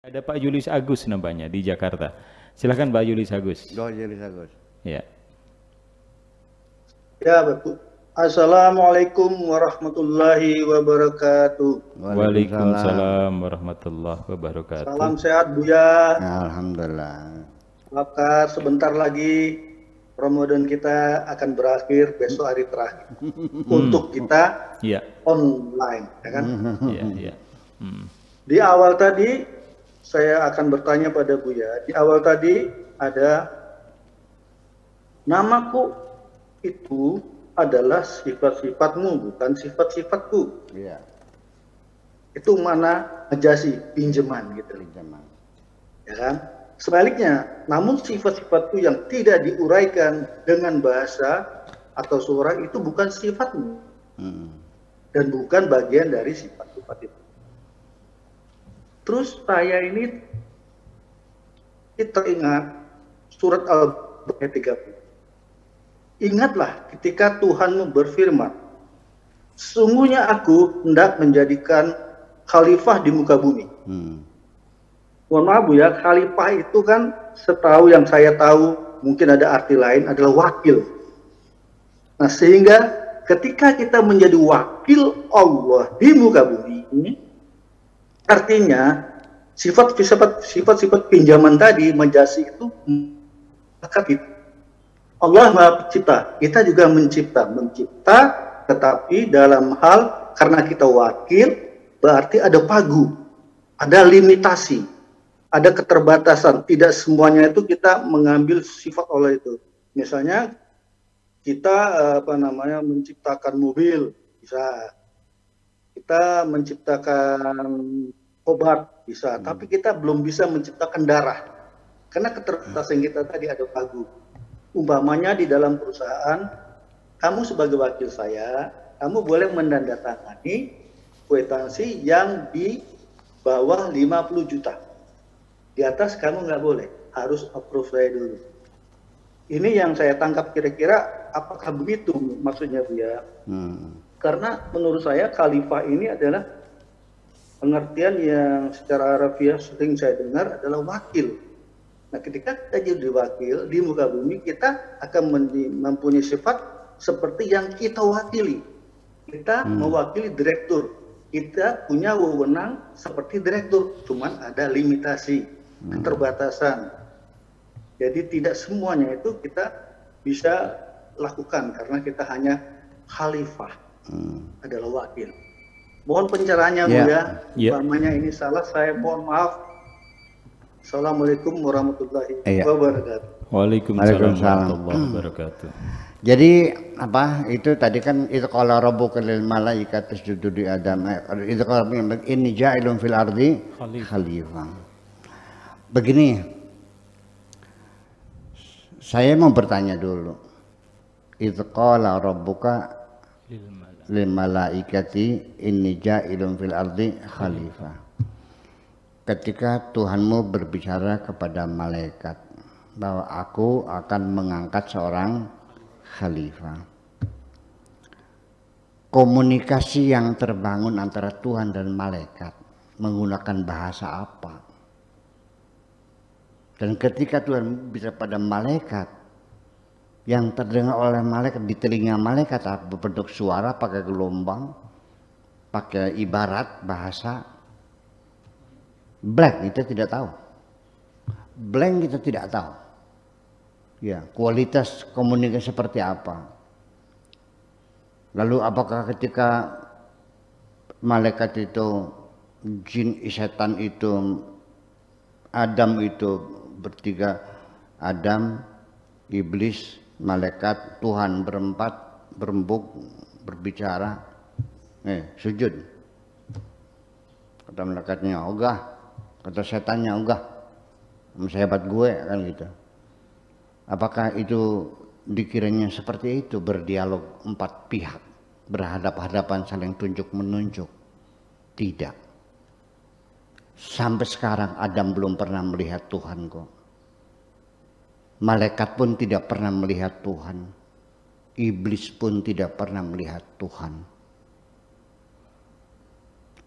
Ada Pak Julius Agus namanya di Jakarta. Silakan Pak Julius Agus. Julius Agus. Ya. Ya, Bapak. Assalamualaikum warahmatullahi wabarakatuh. Waalaikumsalam warahmatullahi wabarakatuh. Salam sehat Buya. Alhamdulillah. Maka sebentar lagi Ramadan kita akan berakhir, besok hari terakhir untuk kita online, ya kan? Iya. Di awal tadi saya akan bertanya pada Buya. Di awal tadi ada namaku itu adalah sifat-sifatmu, bukan sifat-sifatku. Iya. Itu mana majasi, pinjaman gitu. Pinjaman. Ya kan? Sebaliknya, namun sifat-sifatku yang tidak diuraikan dengan bahasa atau suara itu bukan sifatmu. Dan bukan bagian dari sifat-sifat itu. Terus saya ini teringat surat Al-Baqarah 30. Ingatlah ketika Tuhanmu berfirman, sesungguhnya aku hendak menjadikan khalifah di muka bumi. Mohon maaf Bu ya, khalifah itu kan setahu yang saya tahu, mungkin ada arti lain, adalah wakil. Nah sehingga ketika kita menjadi wakil Allah di muka bumi ini, artinya sifat-sifat pinjaman tadi, majasi itu, maka Allah Maha Pencipta, kita juga mencipta, tetapi dalam hal karena kita wakil, berarti ada pagu, ada limitasi, ada keterbatasan. Tidak semuanya itu kita mengambil sifat Allah itu. Misalnya kita menciptakan mobil, bisa. Kita menciptakan obat, bisa. Tapi kita belum bisa menciptakan darah, karena keterbatasan kita tadi ada pagu. Umpamanya di dalam perusahaan, kamu sebagai wakil saya, kamu boleh menandatangani kwitansi yang di bawah 50 juta. Di atas kamu nggak boleh, harus approve saya dulu. Ini yang saya tangkap kira-kira apakah begitu maksudnya Bu ya? Karena menurut saya khalifah ini adalah pengertian yang secara harafiah sering saya dengar adalah wakil. Nah, ketika kita jadi wakil di muka bumi, kita akan mempunyai sifat seperti yang kita wakili. Kita mewakili direktur. Kita punya wewenang seperti direktur, cuman ada limitasi, keterbatasan. Jadi tidak semuanya itu kita bisa lakukan karena kita hanya khalifah, adalah wakil. Mohon pencerahannya Bu ya. Umpamanya ini salah, saya mohon maaf. Assalamualaikum warahmatullahi wabarakatuh. Waalaikumsalam warahmatullahi wabarakatuh. Jadi apa itu tadi kan itu qala rabbuka lil malaikati isjudu li adam, itu kalau inni ja'ilun fil ardi khalifah. Begini, saya mau bertanya dulu. Itu qala rabbuka lil malaikati inni ja'ilun fil ardi khalifah. Ketika Tuhanmu berbicara kepada malaikat bahwa aku akan mengangkat seorang khalifah. Komunikasi yang terbangun antara Tuhan dan malaikat menggunakan bahasa apa? Dan ketika Tuhan bisa pada malaikat, yang terdengar oleh malaikat di telinga malaikat berbentuk suara, pakai gelombang, pakai ibarat bahasa. Blank kita tidak tahu. Blank kita tidak tahu. Ya, kualitas komunikasi seperti apa. Lalu apakah ketika malaikat itu, jin, setan itu, Adam itu bertiga, Adam, iblis, malaikat, Tuhan berempat, berembuk, berbicara, sujud. Kata malaikatnya, ogah. Kata setannya, enggak, sehebat gue kan gitu. Apakah itu dikiranya seperti itu, berdialog empat pihak, berhadap-hadapan saling tunjuk menunjuk? Tidak. Sampai sekarang Adam belum pernah melihat Tuhan kok. Malaikat pun tidak pernah melihat Tuhan. Iblis pun tidak pernah melihat Tuhan.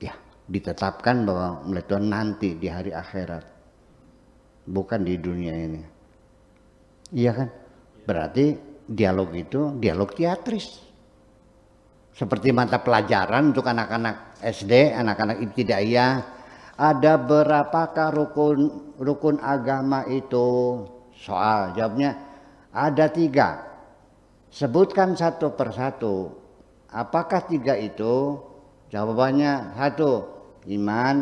Ya, ditetapkan bahwa melihat Tuhan nanti di hari akhirat, bukan di dunia ini. Iya kan? Berarti dialog itu dialog teatris. Seperti mata pelajaran untuk anak-anak SD, anak-anak ibtidaiyah, ada berapakah rukun agama itu? Soal jawabnya ada 3. Sebutkan satu persatu. Apakah 3 itu? Jawabannya 1, iman,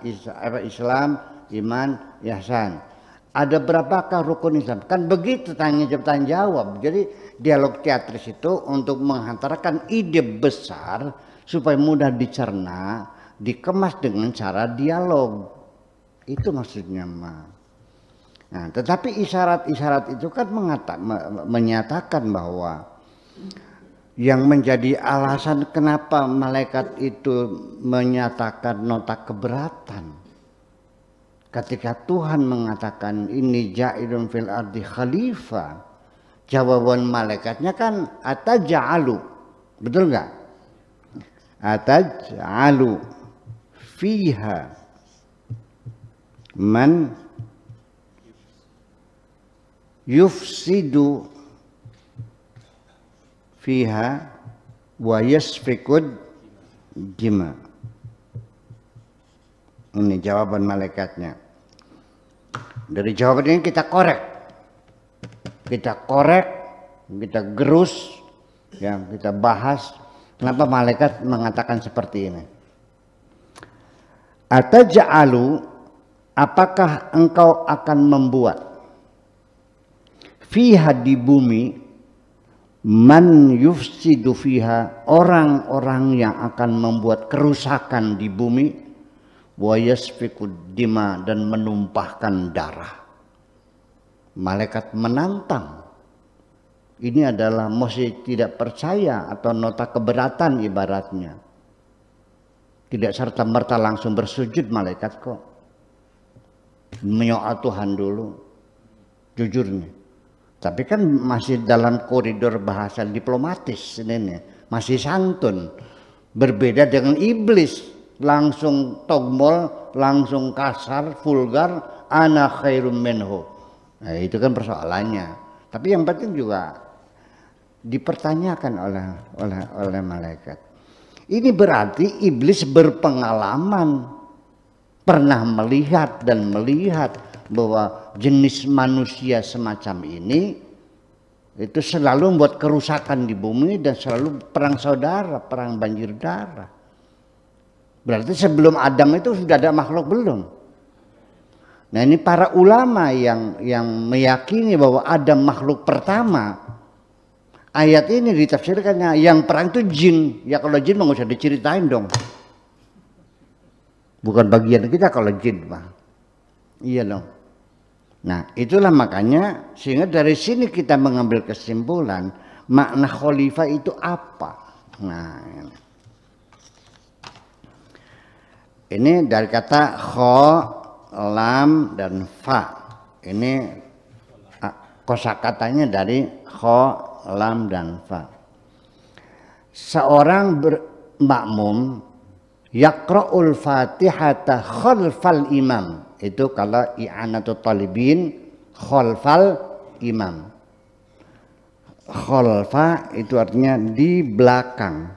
Islam, iman, ihsan. Ada berapakah rukun Islam? Kan begitu tanya jawab. Jadi dialog teatris itu untuk menghantarkan ide besar supaya mudah dicerna, dikemas dengan cara dialog. Itu maksudnya mah. Nah, tetapi isyarat-isyarat itu kan menyatakan bahwa yang menjadi alasan kenapa malaikat itu menyatakan nota keberatan ketika Tuhan mengatakan ini ja'ilun fil ardi khalifah, jawaban malaikatnya kan ataj'alu, betul nggak? Ataj'alu fiha man yufsidu fiha wa yasfikud dima. Ini jawaban malaikatnya. Dari jawaban ini kita korek, kita gerus, ya, kita bahas kenapa malaikat mengatakan seperti ini. Ataj'alu, apakah engkau akan membuat fiha di bumi man yufsidu fiha, orang-orang yang akan membuat kerusakan di bumi, wa yasfikud dima, dan menumpahkan darah. Malaikat menantang. Ini adalah mesti tidak percaya atau nota keberatan ibaratnya. Tidak serta-merta langsung bersujud malaikat kok. Menyoal Tuhan dulu. Jujur nih. Tapi kan masih dalam koridor bahasa diplomatis ini, masih santun. Berbeda dengan iblis, langsung togmol, langsung kasar, vulgar, ana khairum minhu. Nah, itu kan persoalannya. Tapi yang penting juga dipertanyakan oleh malaikat. Ini berarti iblis berpengalaman, pernah melihat bahwa jenis manusia semacam ini itu selalu membuat kerusakan di bumi dan selalu perang saudara, perang banjir darah. Berarti sebelum Adam itu sudah ada makhluk belum? Nah, ini para ulama yang meyakini bahwa ada makhluk pertama. Ayat ini ditafsirkannya yang perang itu jin. Ya kalau jin nggak usah diceritain dong. Bukan bagian kita kalau jin, Pak. Iya dong. Nah, itulah makanya sehingga dari sini kita mengambil kesimpulan makna khalifah itu apa. Nah, ini dari kata kho, lam, dan fa. Ini kosakatanya dari kho, lam, dan fa. Seorang makmum yaqra'ul fatihata khalfal imam. Itu kalau i'anatul talibin khalfal imam. Khalfa itu artinya di belakang.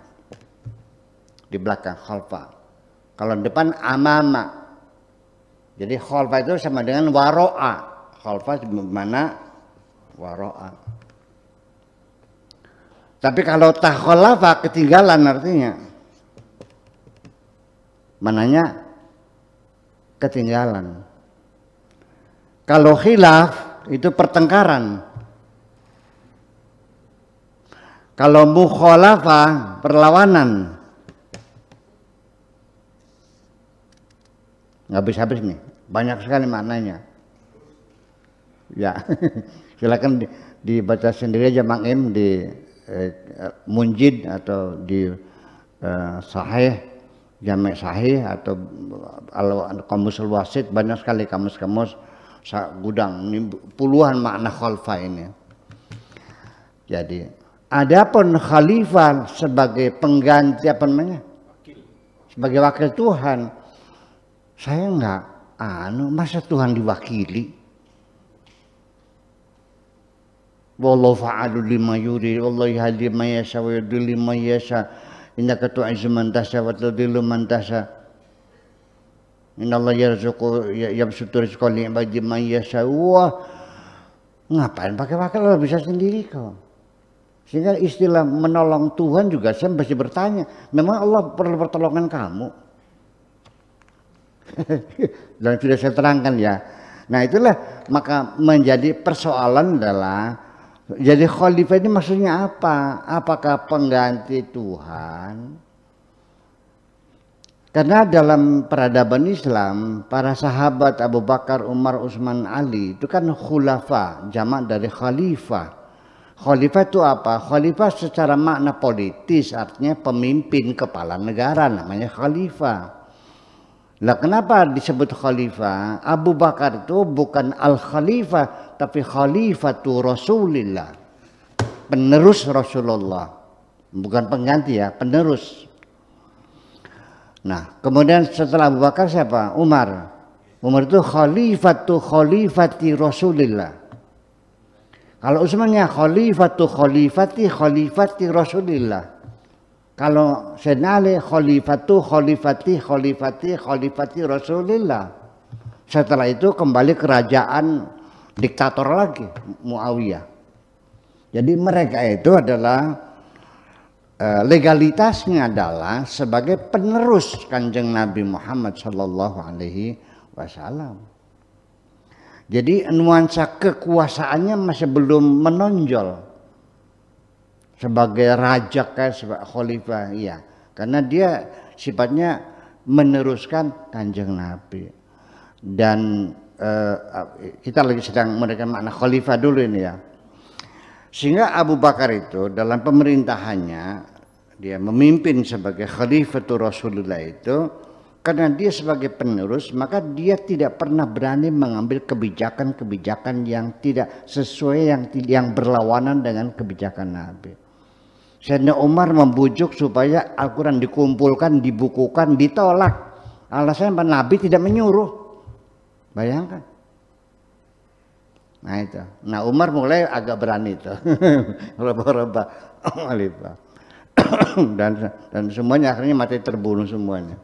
Di belakang khalfa. Kalau depan amama. Jadi khalfa itu sama dengan waro'a. Khalfa mana? Waro'a. Tapi kalau takhalafa ketinggalan artinya. Mananya? Ketinggalan. Kalau khilaf itu pertengkaran. Kalau mukhalafah perlawanan. Nggak habis-habis nih, banyak sekali maknanya. Ya, silakan dibaca sendiri aja Mang Im di Munjid atau di Sahih, Jami' Sahih atau Qamusul Wasit, banyak sekali kamus-kamus gudang ini puluhan makna khalfa ini. Jadi adapun khalifah sebagai pengganti apa namanya? sebagai wakil Tuhan. Saya enggak masa Tuhan diwakili? Wallahu fa'alu lima yuri, wallahu yahdi man yasha wa yudhillu man yasha, innaka tu'izzu man tasha wa tudhillu man tasha, innallaha yarzuqu yabsutu rizqa li'ibadihi man yasha. Wah, ngapain pakai wakil, lo bisa sendiri kok. Sehingga istilah menolong Tuhan juga saya masih bertanya, memang Allah perlu pertolongan kamu? Dan sudah saya terangkan ya. Nah itulah maka menjadi persoalan adalah, jadi khalifah ini maksudnya apa? Apakah pengganti Tuhan? Karena dalam peradaban Islam, para sahabat Abu Bakar, Umar, Utsman, Ali itu kan khulafa, jamak dari khalifah. Khalifah itu apa? Khalifah secara makna politis artinya pemimpin kepala negara, namanya khalifah. Lah kenapa disebut khalifah? Abu Bakar itu bukan al-khalifah, tapi khalifatu Rasulillah, penerus Rasulullah, bukan pengganti ya, penerus. Nah kemudian setelah Abu Bakar siapa? Umar. Umar itu khalifati Rasulillah. Kalau Utsmannya khalifati Rasulillah. Kalau Sayyidina Ali khalifati Rasulillah. Setelah itu kembali kerajaan diktator lagi, Muawiyah. Jadi mereka itu adalah legalitasnya adalah sebagai penerus Kanjeng Nabi Muhammad Sallallahu Alaihi Wasallam. Jadi nuansa kekuasaannya masih belum menonjol sebagai raja kayak sebagai khalifah, iya, karena dia sifatnya meneruskan Kanjeng Nabi. Dan kita lagi sedang menerangkan makna khalifah dulu ini ya. Sehingga Abu Bakar itu dalam pemerintahannya dia memimpin sebagai khalifatul Rasulullah itu, karena dia sebagai penerus maka dia tidak pernah berani mengambil kebijakan-kebijakan yang tidak sesuai, yang berlawanan dengan kebijakan Nabi. Sayyidina Umar membujuk supaya Al-Quran dikumpulkan, dibukukan, ditolak. Alasannya Nabi tidak menyuruh. Bayangkan. Nah itu. Nah Umar mulai agak berani itu. Reba-reba. dan semuanya akhirnya mati terbunuh semuanya.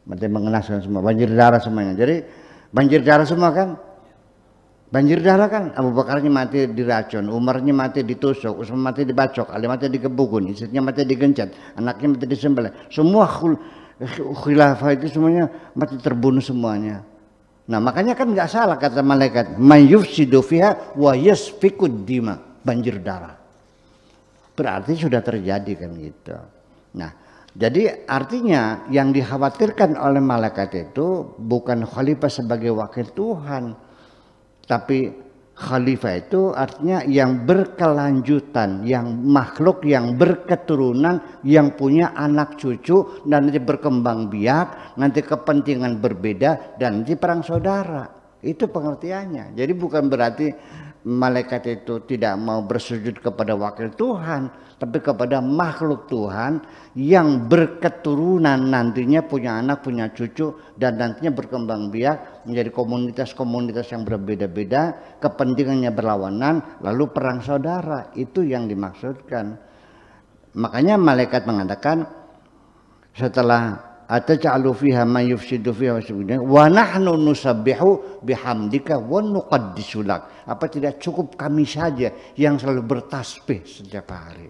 Mati mengenaskan semua. Banjir darah semuanya. Jadi banjir darah semua kan. Banjir darah kan, Abu Bakarnya mati diracun, Umarnya mati ditusuk, Utsman mati dibacok, Ali mati digebugin, istrinya mati digencet, anaknya mati disembelih. Semua khilafah itu semuanya mati terbunuh semuanya. Nah makanya kan nggak salah kata malaikat, man yufsidu fiha wa yasfikud dima, banjir darah. Berarti sudah terjadi kan gitu. Nah jadi artinya yang dikhawatirkan oleh malaikat itu bukan khalifah sebagai wakil Tuhan, tapi khalifah itu artinya yang berkelanjutan, yang makhluk yang berketurunan, yang punya anak cucu dan nanti berkembang biak, nanti kepentingan berbeda dan nanti perang saudara. Itu pengertiannya. Jadi bukan berarti malaikat itu tidak mau bersujud kepada wakil Tuhan, tapi kepada makhluk Tuhan yang berketurunan, nantinya punya anak, punya cucu, dan nantinya berkembang biak menjadi komunitas-komunitas yang berbeda-beda, kepentingannya berlawanan, lalu perang saudara. Itu yang dimaksudkan. Makanya malaikat mengatakan setelah atja'alu fiha may yufsidu fiha wa nahnu nusabbihu bihamdika wa nuqaddisu lak. Apa tidak cukup kami saja yang selalu bertasbih setiap hari?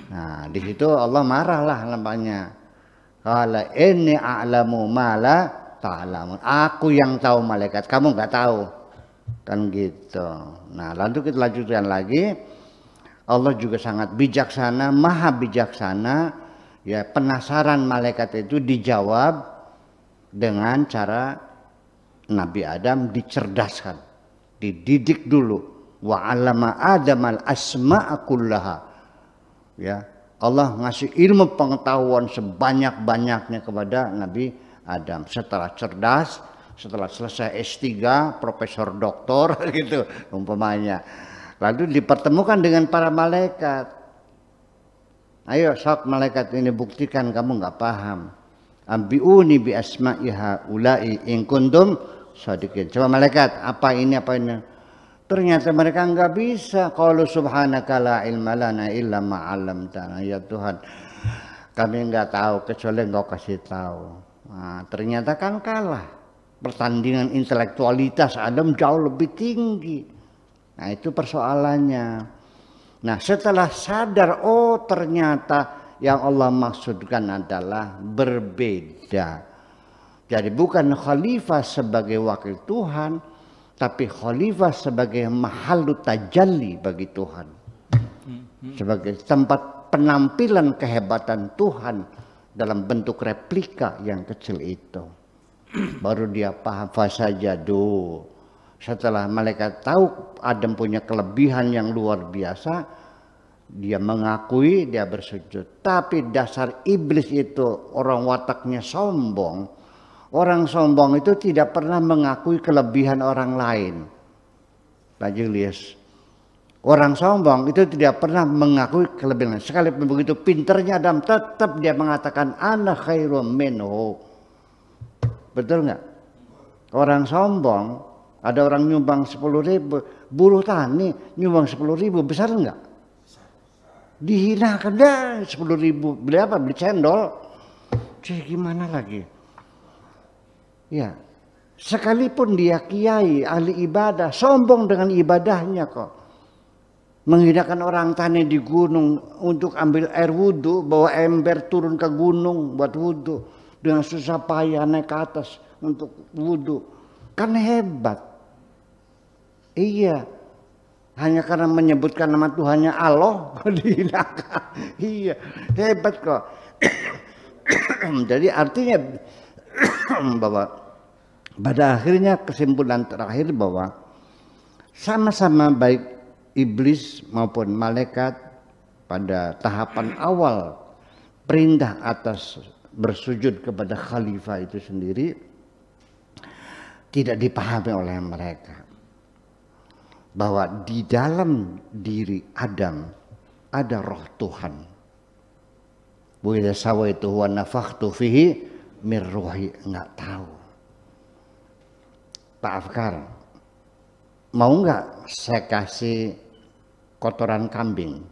Nah, di situ Allah marahlah nampaknya. Qala inni a'lamu ma la ta'lamun. Aku yang tahu malaikat, kamu enggak tahu. Kan gitu. Nah, lalu kita lanjutkan lagi. Allah juga sangat bijaksana, maha bijaksana. Ya, penasaran malaikat itu dijawab dengan cara Nabi Adam dicerdaskan, dididik dulu. Wa 'allama Adamal asma'a kullaha. Ya, Allah ngasih ilmu pengetahuan sebanyak-banyaknya kepada Nabi Adam. Setelah cerdas, setelah selesai S3, profesor doktor gitu umpamanya. Lalu dipertemukan dengan para malaikat. Ayo sok malaikat ini buktikan kamu nggak paham. Ambiuni bi asma'iha ulai in kuntum shadiqin. Coba malaikat, apa ini apa ini? Ternyata mereka enggak bisa. Qalu subhanaka la ilma lana illa ma 'allamtana. Ya Tuhan, kami enggak tahu kecuali Engkau kasih tahu. Nah, ternyata kan kalah. Pertandingan intelektualitas Adam jauh lebih tinggi. Nah, itu persoalannya. Nah, setelah sadar, oh ternyata yang Allah maksudkan adalah berbeda. Jadi bukan khalifah sebagai wakil Tuhan, tapi khalifah sebagai mahallu tajalli bagi Tuhan. Sebagai tempat penampilan kehebatan Tuhan dalam bentuk replika yang kecil itu. Baru dia paham fasajadu. Setelah malaikat tahu Adam punya kelebihan yang luar biasa, dia mengakui, dia bersujud. Tapi dasar iblis itu orang wataknya sombong. Orang sombong itu tidak pernah mengakui kelebihan orang lain. Pak Julius, orang sombong itu tidak pernah mengakui kelebihan. Sekalipun begitu pinternya Adam, tetap dia mengatakan ana khairum minhu. Betul nggak? Orang sombong, ada orang nyumbang 10.000, buruh tani nyumbang 10.000, besar nggak? Dihinakan dah 10.000, beli apa? Beli cendol. Jadi gimana lagi? Ya, sekalipun dia kiai, ahli ibadah, sombong dengan ibadahnya kok. Menghinakan orang tani di gunung untuk ambil air wudhu, bawa ember turun ke gunung buat wudhu. Dengan susah payah naik ke atas untuk wudhu. Kan hebat. Iya. Hanya karena menyebutkan nama Tuhannya Allah, dihinakan. Iya, hebat kok. Jadi artinya bahwa pada akhirnya kesimpulan terakhir bahwa sama-sama baik iblis maupun malaikat pada tahapan awal perintah atas bersujud kepada khalifah itu sendiri tidak dipahami oleh mereka. Bahwa di dalam diri Adam ada roh Tuhan. Wa idza sawaituhu wa nafakhtu fihi min ruhi, enggak tahu. Pak Afkar, mau enggak saya kasih kotoran kambing,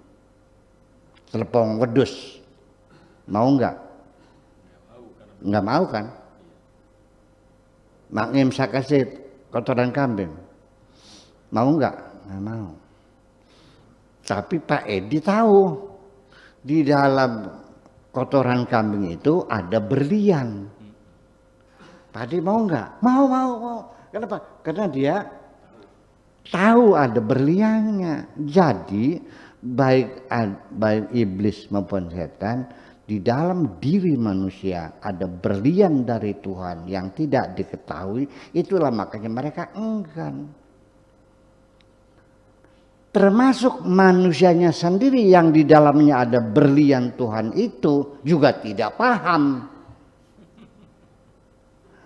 telepong wedus? Mau enggak? Enggak mau kan? Makim saya kasih kotoran kambing. Mau enggak? Enggak mau. Tapi Pak Edi tahu di dalam kotoran kambing itu ada berlian. Pak Edi mau enggak? Mau. Kenapa? Karena dia tahu ada berliannya. Jadi baik iblis maupun setan, di dalam diri manusia ada berlian dari Tuhan yang tidak diketahui. Itulah makanya mereka enggan. Termasuk manusianya sendiri yang di dalamnya ada berlian Tuhan itu juga tidak paham.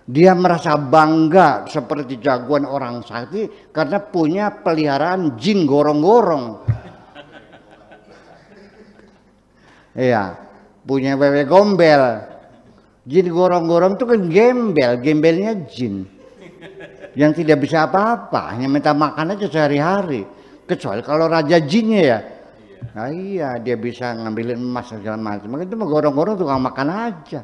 Dia merasa bangga seperti jagoan orang sakti karena punya peliharaan jin gorong-gorong. Iya, punya wewe gombel. Jin gorong-gorong itu kan gembel, gembelnya jin. Yang tidak bisa apa-apa, hanya minta makan aja sehari-hari. Kecuali kalau raja jinnya ya. Nah iya, dia bisa ngambilin emas segala macam. Itu mah gorong-gorong tukang makan aja.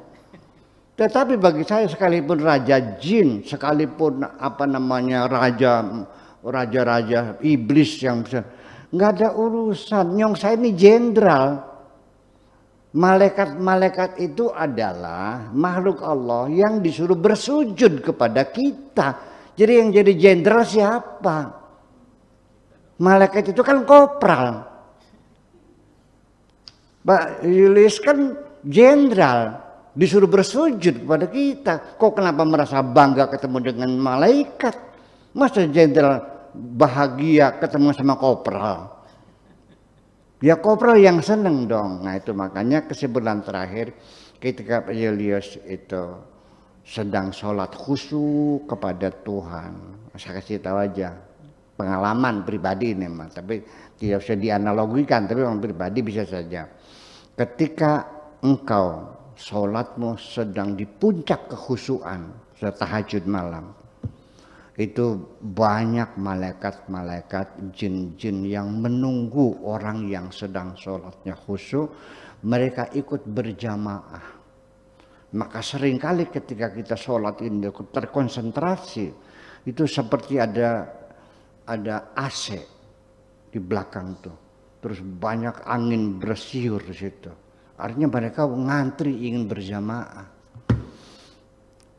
Tetapi bagi saya sekalipun raja jin, sekalipun apa namanya raja iblis yang besar, nggak ada urusan. Nyong saya ini jenderal. Malaikat-malaikat itu adalah makhluk Allah yang disuruh bersujud kepada kita. Jadi yang jadi jenderal siapa? Malaikat itu kan kopral. Pak Yulis kan jenderal. Disuruh bersujud kepada kita. Kok kenapa merasa bangga ketemu dengan malaikat? Masa jenderal bahagia ketemu sama kopral? Ya kopral yang seneng dong. Nah itu makanya kesimpulan terakhir ketika Pak Julius itu sedang sholat khusyuk kepada Tuhan. Saya kasih tahu aja pengalaman pribadi ini mas. Tapi tidak usah dianalogikan. Tapi orang pribadi bisa saja. Ketika engkau sholatmu sedang di puncak kekhusyuan tahajud malam, itu banyak malaikat-malaikat, jin-jin yang menunggu orang yang sedang sholatnya khusyuk, mereka ikut berjamaah. Maka seringkali ketika kita sholat ini terkonsentrasi, itu seperti ada AC di belakang tuh, terus banyak angin bersiur di situ. Artinya mereka ngantri ingin berjamaah.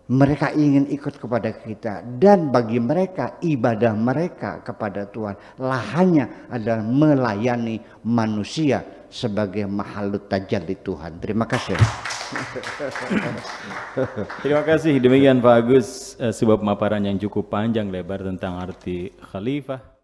Mereka ingin ikut kepada kita, dan bagi mereka ibadah mereka kepada Tuhan lahannya adalah melayani manusia sebagai makhluk tajalli Tuhan. Terima kasih. Terima kasih. Demikian Pak Agus, sebuah pemaparan yang cukup panjang lebar tentang arti khalifah.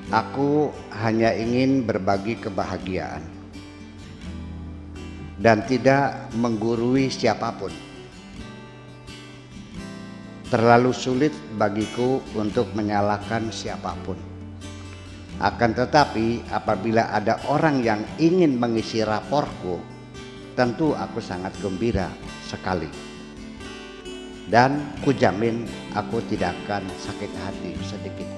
Aku hanya ingin berbagi kebahagiaan dan tidak menggurui siapapun. Terlalu sulit bagiku untuk menyalahkan siapapun. Akan tetapi apabila ada orang yang ingin mengisi raporku, tentu aku sangat gembira sekali. Dan kujamin aku tidak akan sakit hati sedikit.